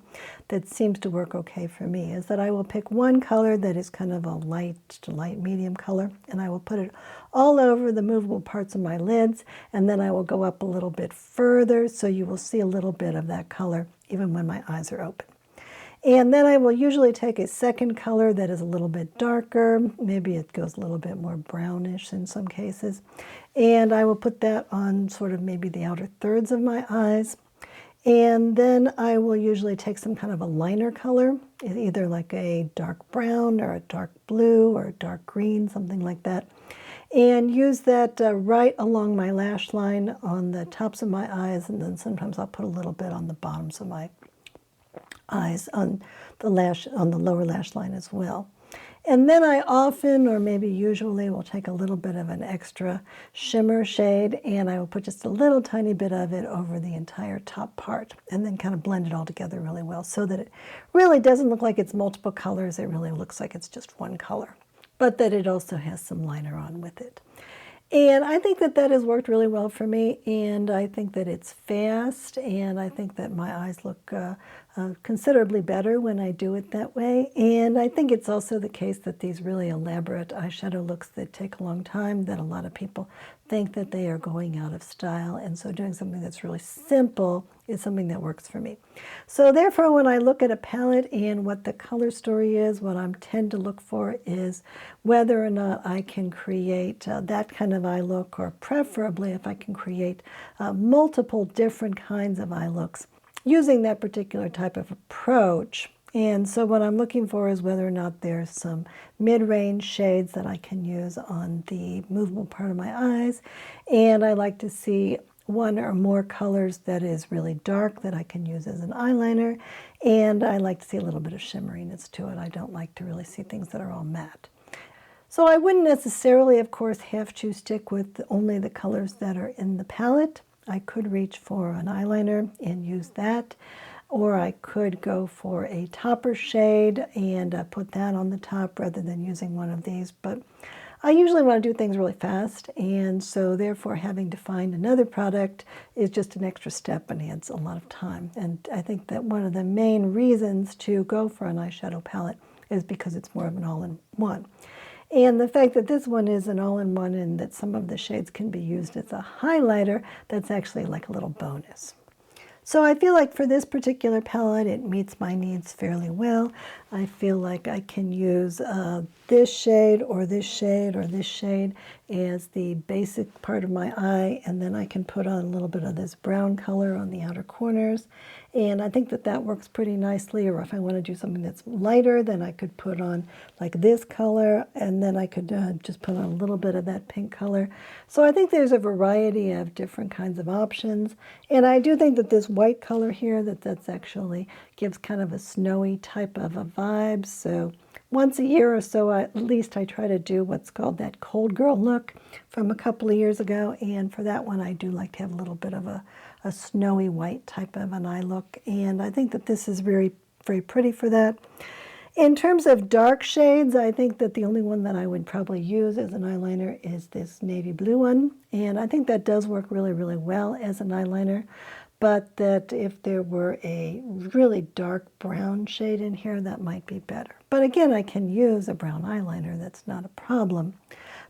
S1: that seems to work okay for me, is that I will pick one color that is kind of a light to light medium color, and I will put it all over the movable parts of my lids, and then I will go up a little bit further so you will see a little bit of that color even when my eyes are open. And then I will usually take a second color that is a little bit darker, maybe it goes a little bit more brownish in some cases, and I will put that on sort of maybe the outer thirds of my eyes. And then I will usually take some kind of a liner color, either like a dark brown or a dark blue or a dark green, something like that, and use that right along my lash line on the tops of my eyes, and then sometimes I'll put a little bit on the bottoms of my eyes on the lower lash line as well. And then I often, or maybe usually, will take a little bit of an extra shimmer shade, and I will put just a little tiny bit of it over the entire top part, and then kind of blend it all together really well so that it really doesn't look like it's multiple colors. It really looks like it's just one color, but that it also has some liner on with it. And I think that that has worked really well for me, and I think that it's fast, and I think that my eyes look considerably better when I do it that way. And I think it's also the case that these really elaborate eyeshadow looks that take a long time, that a lot of people think that they are going out of style, and so doing something that's really simple is something that works for me. So therefore, when I look at a palette and what the color story is, what I tend to look for is whether or not I can create that kind of eye look, or preferably if I can create multiple different kinds of eye looks using that particular type of approach. And so what I'm looking for is whether or not there's some mid-range shades that I can use on the movable part of my eyes. And I like to see one or more colors that is really dark that I can use as an eyeliner. And I like to see a little bit of shimmeriness to it. I don't like to really see things that are all matte. So I wouldn't necessarily, of course, have to stick with only the colors that are in the palette. I could reach for an eyeliner and use that, or I could go for a topper shade and put that on the top rather than using one of these. But I usually want to do things really fast, and so therefore having to find another product is just an extra step and adds a lot of time. And I think that one of the main reasons to go for an eyeshadow palette is because it's more of an all-in-one. And the fact that this one is an all-in-one and that some of the shades can be used as a highlighter, that's actually like a little bonus. So I feel like for this particular palette, it meets my needs fairly well. I feel like I can use this shade or this shade or this shade as the basic part of my eye, and then I can put on a little bit of this brown color on the outer corners. And I think that that works pretty nicely. Or if I want to do something that's lighter, then I could put on like this color, and then I could just put on a little bit of that pink color. So I think there's a variety of different kinds of options. And I do think that this white color here, that's actually gives kind of a snowy type of a vibe. So once a year or so, at least I try to do what's called that cold girl look from a couple of years ago. And for that one, I do like to have a little bit of a snowy white type of an eye look. And I think that this is very, very pretty for that. In terms of dark shades, I think that the only one that I would probably use as an eyeliner is this navy blue one. And I think that does work really, really well as an eyeliner. But that if there were a really dark brown shade in here, that might be better. But again, I can use a brown eyeliner. That's not a problem.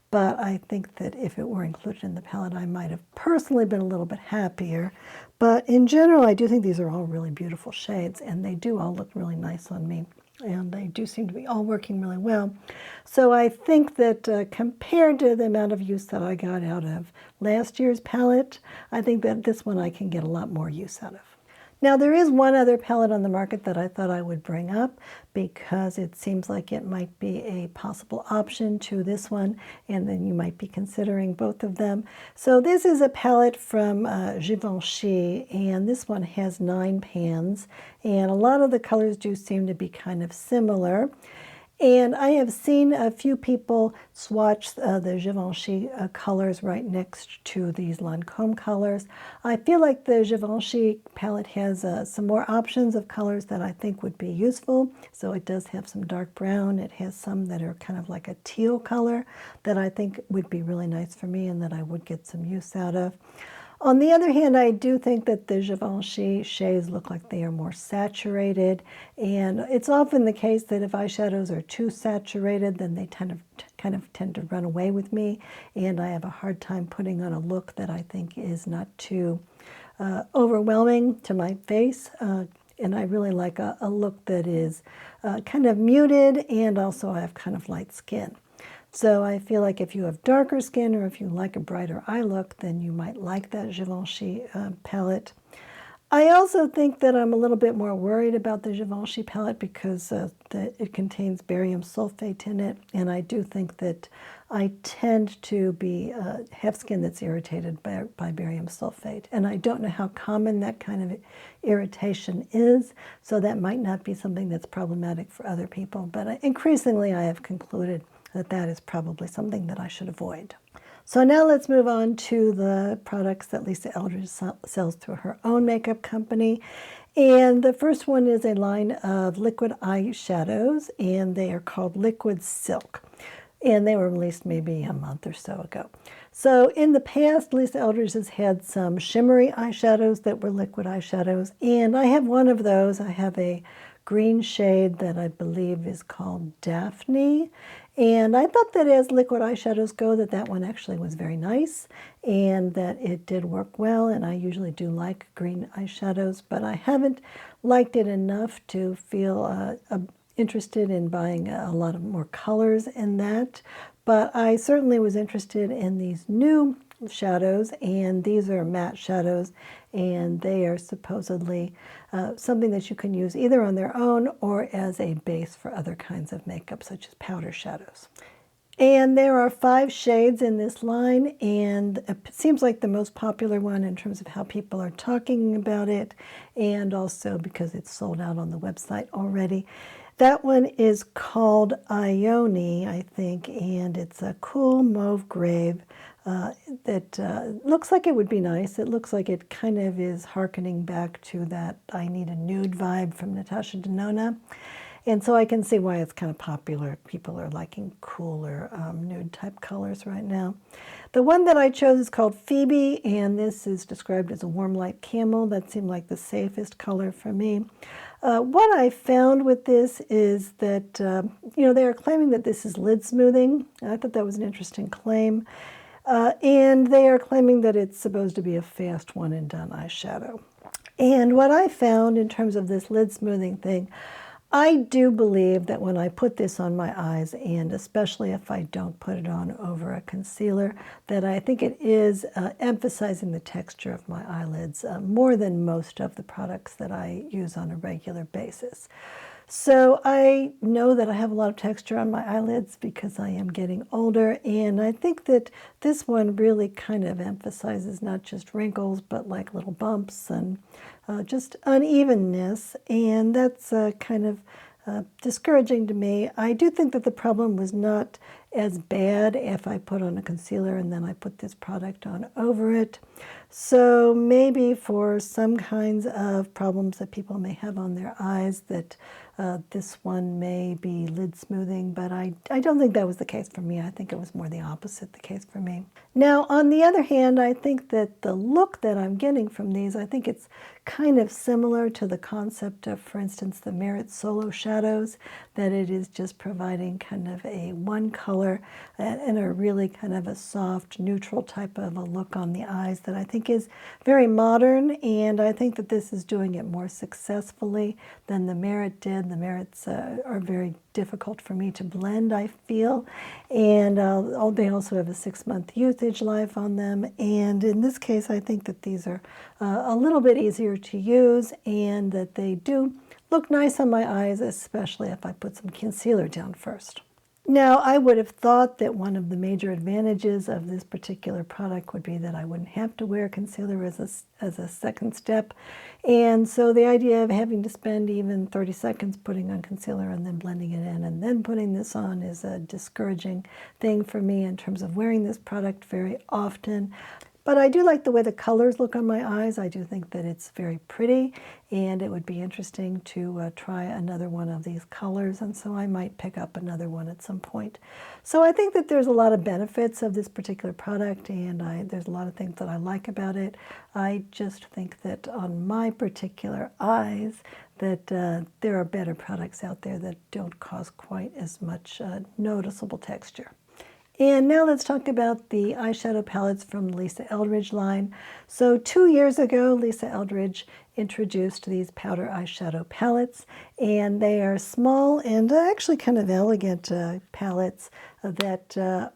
S1: But I think that if it were included in the palette, I might have personally been a little bit happier. But in general, I do think these are all really beautiful shades, and they do all look really nice on me. and they do seem to be all working really well. So I think that compared to the amount of use that I got out of last year's palette, I think that this one I can get a lot more use out of. Now there is one other palette on the market that I thought I would bring up because it seems like it might be a possible option to this one, and then you might be considering both of them. So this is a palette from Givenchy, and this one has 9 pans, and a lot of the colors do seem to be kind of similar. And I have seen a few people swatch the Givenchy colors right next to these Lancome colors. I feel like the Givenchy palette has some more options of colors that I think would be useful. So it does have some dark brown. It has some that are kind of like a teal color that I think would be really nice for me and that I would get some use out of. On the other hand, I do think that the Givenchy shades look like they are more saturated, and it's often the case that if eyeshadows are too saturated, then they kind of tend to run away with me, and I have a hard time putting on a look that I think is not too overwhelming to my face. And I really like a look that is kind of muted, and also I have kind of light skin. So I feel like if you have darker skin or if you like a brighter eye look, then you might like that Givenchy palette. I also think that I'm a little bit more worried about the Givenchy palette because it contains barium sulfate in it, and I do think that I tend to have skin that's irritated by barium sulfate, and I don't know how common that kind of irritation is, so that might not be something that's problematic for other people, but increasingly I have concluded that is probably something that I should avoid. So now let's move on to the products that Lisa Eldridge sells through her own makeup company. And the first one is a line of liquid eyeshadows, and they are called Liquid Silk. And they were released maybe a month or so ago. So in the past, Lisa Eldridge has had some shimmery eyeshadows that were liquid eyeshadows, and I have one of those. I have a green shade that I believe is called Daphne. And I thought that as liquid eyeshadows go, that one actually was very nice and that it did work well. And I usually do like green eyeshadows, but I haven't liked it enough to feel interested in buying a lot of more colors in that. But I certainly was interested in these new shadows, and these are matte shadows, and they are supposedly something that you can use either on their own or as a base for other kinds of makeup, such as powder shadows. And there are 5 shades in this line, and it seems like the most popular one in terms of how people are talking about it, and also because it's sold out on the website already. That one is called Ione, I think, and it's a cool mauve grave that looks like it would be nice. It looks like it kind of is hearkening back to that I Need a Nude vibe from Natasha Denona. And so I can see why it's kind of popular. People are liking cooler nude type colors right now. The one that I chose is called Phoebe, and this is described as a warm light camel. That seemed like the safest color for me. What I found with this is that, they are claiming that this is lid smoothing. I thought that was an interesting claim. And they are claiming that it's supposed to be a fast one and done eyeshadow. And what I found in terms of this lid smoothing thing, I do believe that when I put this on my eyes, and especially if I don't put it on over a concealer, that I think it is emphasizing the texture of my eyelids more than most of the products that I use on a regular basis. So I know that I have a lot of texture on my eyelids because I am getting older, and I think that this one really kind of emphasizes not just wrinkles, but like little bumps and just unevenness, and that's kind of discouraging to me. I do think that the problem was not as bad if I put on a concealer and then I put this product on over it. So maybe for some kinds of problems that people may have on their eyes, that this one may be lid smoothing, but I don't think that was the case for me. I think it was more the opposite the case for me. Now, on the other hand, I think that the look that I'm getting from these, I think it's kind of similar to the concept of, for instance, the Merit Solo Shadows, that it is just providing kind of a one color and a really kind of a soft, neutral type of a look on the eyes that I think think is very modern, and I think that this is doing it more successfully than the Merit did. The Merits are very difficult for me to blend, I feel, and they also have a 6-month usage life on them, and in this case I think that these are a little bit easier to use, and that they do look nice on my eyes, especially if I put some concealer down first. Now, I would have thought that one of the major advantages of this particular product would be that I wouldn't have to wear concealer as a second step. And so the idea of having to spend even 30 seconds putting on concealer and then blending it in and then putting this on is a discouraging thing for me in terms of wearing this product very often. But I do like the way the colors look on my eyes. I do think that it's very pretty, and it would be interesting to try another one of these colors, and so I might pick up another one at some point. So I think that there's a lot of benefits of this particular product, and there's a lot of things that I like about it. I just think that on my particular eyes, that there are better products out there that don't cause quite as much noticeable texture. And now let's talk about the eyeshadow palettes from the Lisa Eldridge line. So 2 years ago, Lisa Eldridge introduced these powder eyeshadow palettes, and they are small and actually kind of elegant palettes that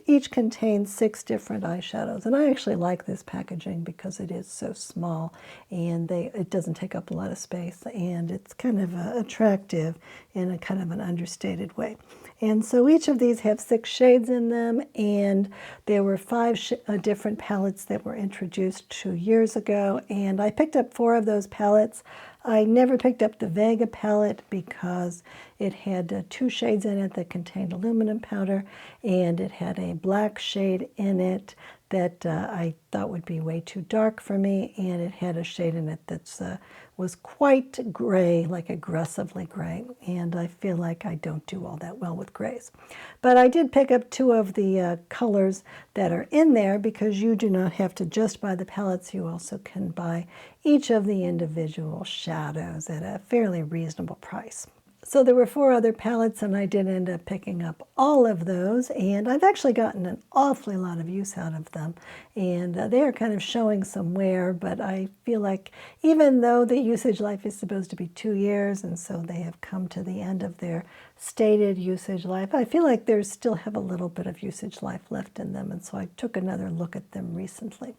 S1: each contains 6 different eyeshadows. And I actually like this packaging because it is so small, and it doesn't take up a lot of space, and it's kind of attractive in a kind of an understated way. And so each of these have 6 shades in them, and there were 5 different palettes that were introduced 2 years ago, and I picked up 4 of those palettes. I never picked up the Vega palette because it had 2 shades in it that contained aluminum powder, and it had a black shade in it that I thought would be way too dark for me, and it had a shade in it that was quite gray, like aggressively gray, and I feel like I don't do all that well with grays. But I did pick up 2 of the colors that are in there because you do not have to just buy the palettes, you also can buy each of the individual shadows at a fairly reasonable price. So there were 4 other palettes, and I did end up picking up all of those, and I've actually gotten an awfully lot of use out of them, and they are kind of showing some wear, but I feel like even though the usage life is supposed to be 2 years, and so they have come to the end of their stated usage life, I feel like they still have a little bit of usage life left in them, and so I took another look at them recently.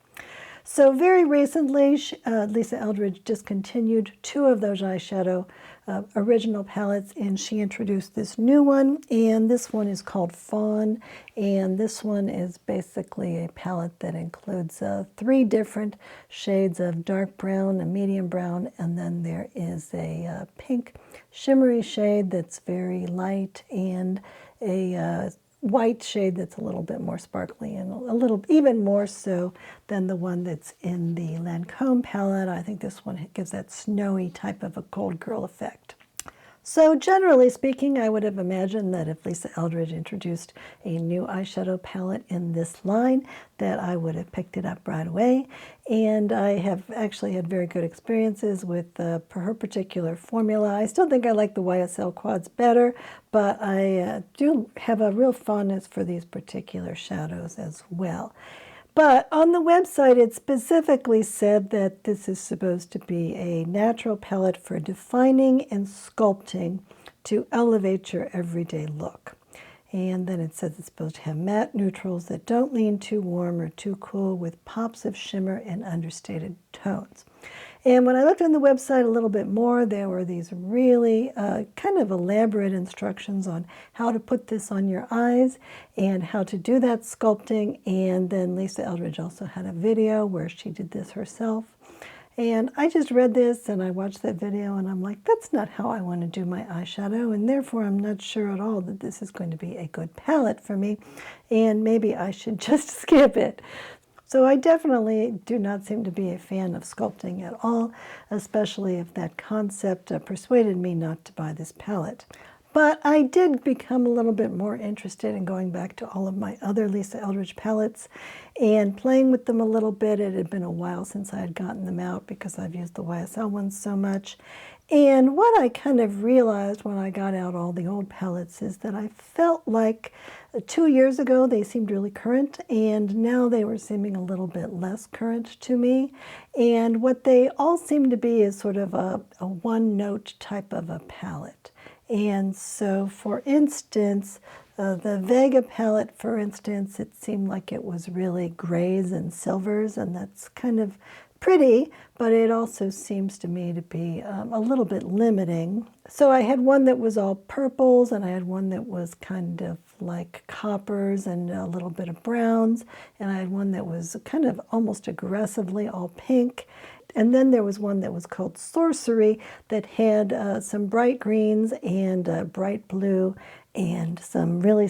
S1: So very recently, Lisa Eldridge discontinued 2 of those eyeshadow original palettes, and she introduced this new one, and this one is called Fawn, and this one is basically a palette that includes 3 different shades of dark brown, a medium brown, and then there is a pink shimmery shade that's very light, and a white shade that's a little bit more sparkly, and a little even more so than the one that's in the Lancome palette. I think this one gives that snowy type of a cold girl effect. So generally speaking, I would have imagined that if Lisa Eldridge introduced a new eyeshadow palette in this line, that I would have picked it up right away. And I have actually had very good experiences with her particular formula. I still think I like the YSL quads better, but I do have a real fondness for these particular shadows as well. But on the website, it specifically said that this is supposed to be a natural palette for defining and sculpting to elevate your everyday look. And then it says it's supposed to have matte neutrals that don't lean too warm or too cool, with pops of shimmer and understated tones. And when I looked on the website a little bit more, there were these really kind of elaborate instructions on how to put this on your eyes and how to do that sculpting. And then Lisa Eldridge also had a video where she did this herself. And I just read this and I watched that video and I'm like, that's not how I want to do my eyeshadow, and therefore I'm not sure at all that this is going to be a good palette for me, and maybe I should just skip it. So I definitely do not seem to be a fan of sculpting at all, especially if that concept persuaded me not to buy this palette. But I did become a little bit more interested in going back to all of my other Lisa Eldridge palettes and playing with them a little bit. It had been a while since I had gotten them out because I've used the YSL ones so much. And what I kind of realized when I got out all the old palettes is that I felt like 2 years ago they seemed really current, and now they were seeming a little bit less current to me. And what they all seem to be is sort of a one-note type of a palette. And so, for instance, the Vega palette, for instance, it seemed like it was really grays and silvers, and that's kind of pretty, but it also seems to me to be a little bit limiting. So I had one that was all purples, and I had one that was kind of like coppers and a little bit of browns, and I had one that was kind of almost aggressively all pink. And then there was one that was called Sorcery that had some bright greens and bright blue and some really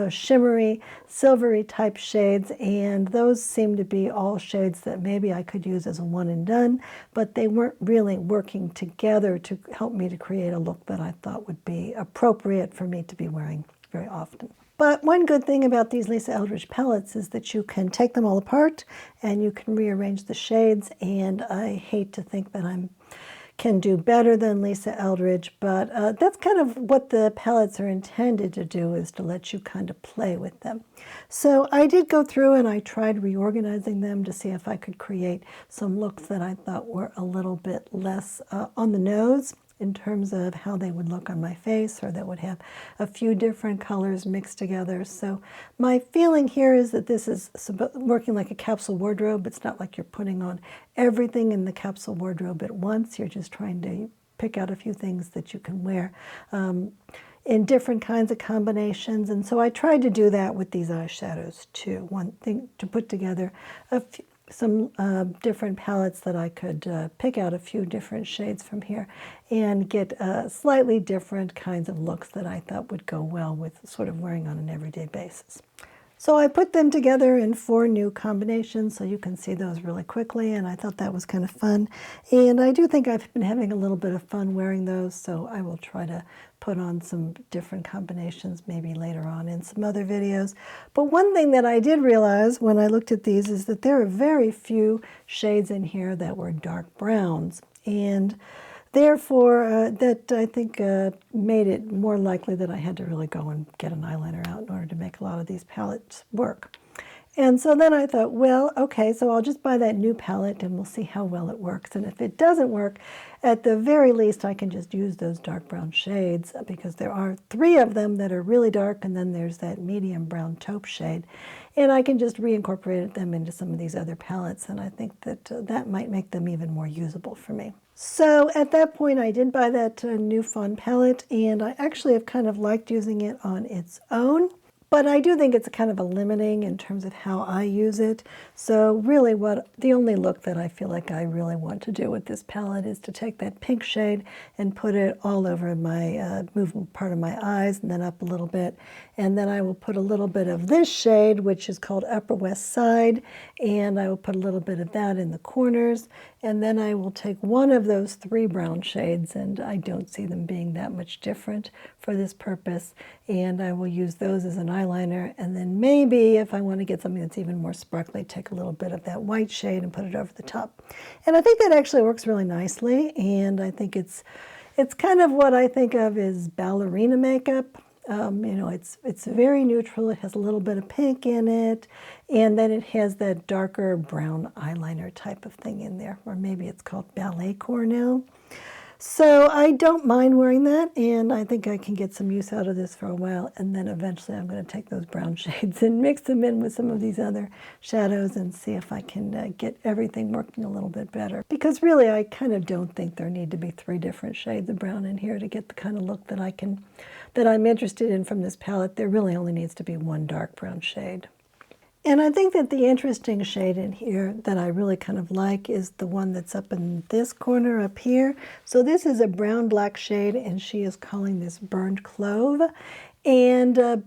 S1: shimmery, silvery type shades. And those seemed to be all shades that maybe I could use as a one and done, but they weren't really working together to help me to create a look that I thought would be appropriate for me to be wearing very often. But one good thing about these Lisa Eldridge palettes is that you can take them all apart and you can rearrange the shades, and I hate to think that I can do better than Lisa Eldridge, but that's kind of what the palettes are intended to do, is to let you kind of play with them. So I did go through and I tried reorganizing them to see if I could create some looks that I thought were a little bit less on the nose in terms of how they would look on my face, or that would have a few different colors mixed together. So my feeling here is that this is working like a capsule wardrobe. It's not like you're putting on everything in the capsule wardrobe at once. You're just trying to pick out a few things that you can wear in different kinds of combinations. And so I tried to do that with these eyeshadows too. One thing to put together some different palettes that I could pick out a few different shades from here and get slightly different kinds of looks that I thought would go well with sort of wearing on an everyday basis. So I put them together in 4 new combinations so you can see those really quickly, and I thought that was kind of fun. And I do think I've been having a little bit of fun wearing those, so I will try to put on some different combinations maybe later on in some other videos. But one thing that I did realize when I looked at these is that there are very few shades in here that were dark browns, and therefore, that I think made it more likely that I had to really go and get an eyeliner out in order to make a lot of these palettes work. And so then I thought, well, okay, so I'll just buy that new palette and we'll see how well it works. And if it doesn't work, at the very least, I can just use those dark brown shades, because there are 3 of them that are really dark, and then there's that medium brown taupe shade. And I can just reincorporate them into some of these other palettes, and I think that that might make them even more usable for me. So at that point, I did buy that new Fawn palette, and I actually have kind of liked using it on its own. But I do think it's kind of a limiting in terms of how I use it. So really the only look that I feel like I really want to do with this palette is to take that pink shade and put it all over my movable part of my eyes and then up a little bit. And then I will put a little bit of this shade, which is called Upper West Side, and I will put a little bit of that in the corners. And then I will take one of those 3 brown shades, and I don't see them being that much different for this purpose, and I will use those as an eyeliner. And then maybe if I want to get something that's even more sparkly, take a little bit of that white shade and put it over the top. And I think that actually works really nicely, and I think it's kind of what I think of as ballerina makeup. You know, it's very neutral. It has a little bit of pink in it, and then it has that darker brown eyeliner type of thing in there, or maybe it's called ballet core now. So I don't mind wearing that, and I think I can get some use out of this for a while, and then eventually I'm going to take those brown shades and mix them in with some of these other shadows and see if I can get everything working a little bit better. Because really, I kind of don't think there need to be 3 different shades of brown in here to get the kind of look that I'm interested in from this palette. There really only needs to be 1 dark brown shade. And I think that the interesting shade in here that I really kind of like is the one that's up in this corner up here. So this is a brown-black shade, and she is calling this Burned Clove. And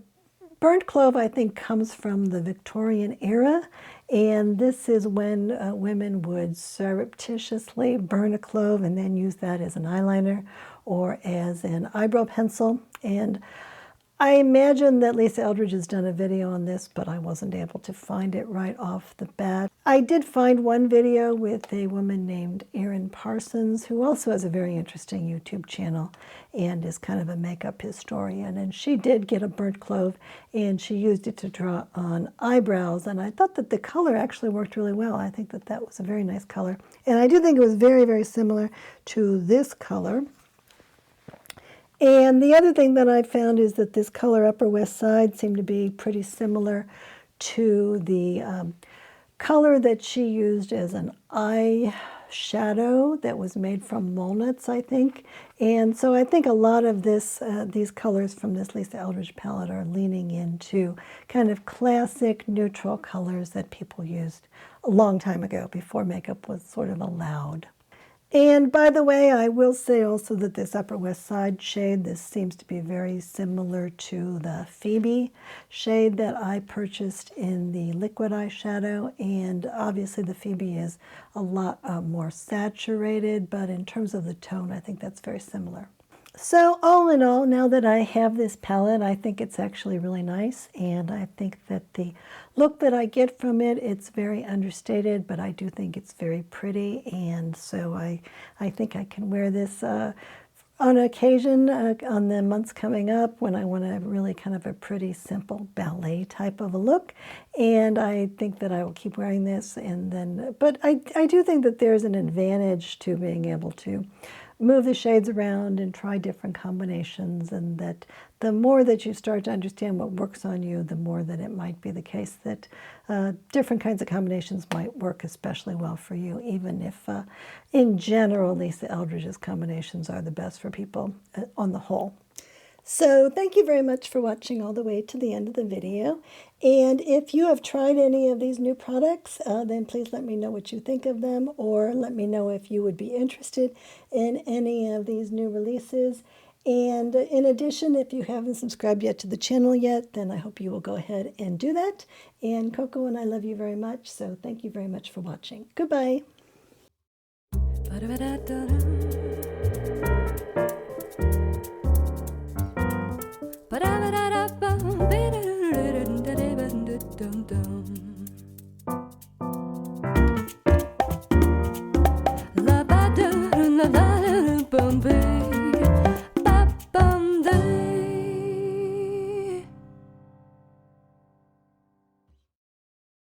S1: Burned Clove, I think, comes from the Victorian era. And this is when women would surreptitiously burn a clove and then use that as an eyeliner or as an eyebrow pencil. And I imagine that Lisa Eldridge has done a video on this, but I wasn't able to find it right off the bat. I did find one video with a woman named Erin Parsons, who also has a very interesting YouTube channel and is kind of a makeup historian. And she did get a burnt clove, and she used it to draw on eyebrows. And I thought that the color actually worked really well. I think that that was a very nice color. And I do think it was very, very similar to this color. And the other thing that I found is that this color Upper West Side seemed to be pretty similar to the color that she used as an eyeshadow that was made from walnuts, I think. And so I think a lot of these colors from this Lisa Eldridge palette are leaning into kind of classic neutral colors that people used a long time ago before makeup was sort of allowed. And by the way, I will say also that this Upper West Side shade, this seems to be very similar to the Phoebe shade that I purchased in the liquid eyeshadow. And obviously the Phoebe is a lot more saturated, but in terms of the tone, I think that's very similar. So all in all, now that I have this palette, I think it's actually really nice, and I think that the look that I get from it, it's very understated, but I do think it's very pretty, and so I think I can wear this on occasion on the months coming up when I want to really kind of a pretty simple ballet type of a look. And I think that I will keep wearing this, and then, but I do think that there's an advantage to being able to move the shades around and try different combinations, and that the more that you start to understand what works on you, the more that it might be the case that different kinds of combinations might work especially well for you, even if in general Lisa Eldridge's combinations are the best for people on the whole. So thank you very much for watching all the way to the end of the video. And if you have tried any of these new products, then please let me know what you think of them, or let me know if you would be interested in any of these new releases. And in addition, if you haven't subscribed yet to the channel yet, then I hope you will go ahead and do that. And Coco and I love you very much, so thank you very much for watching. Goodbye.
S2: La ba da la la la boom.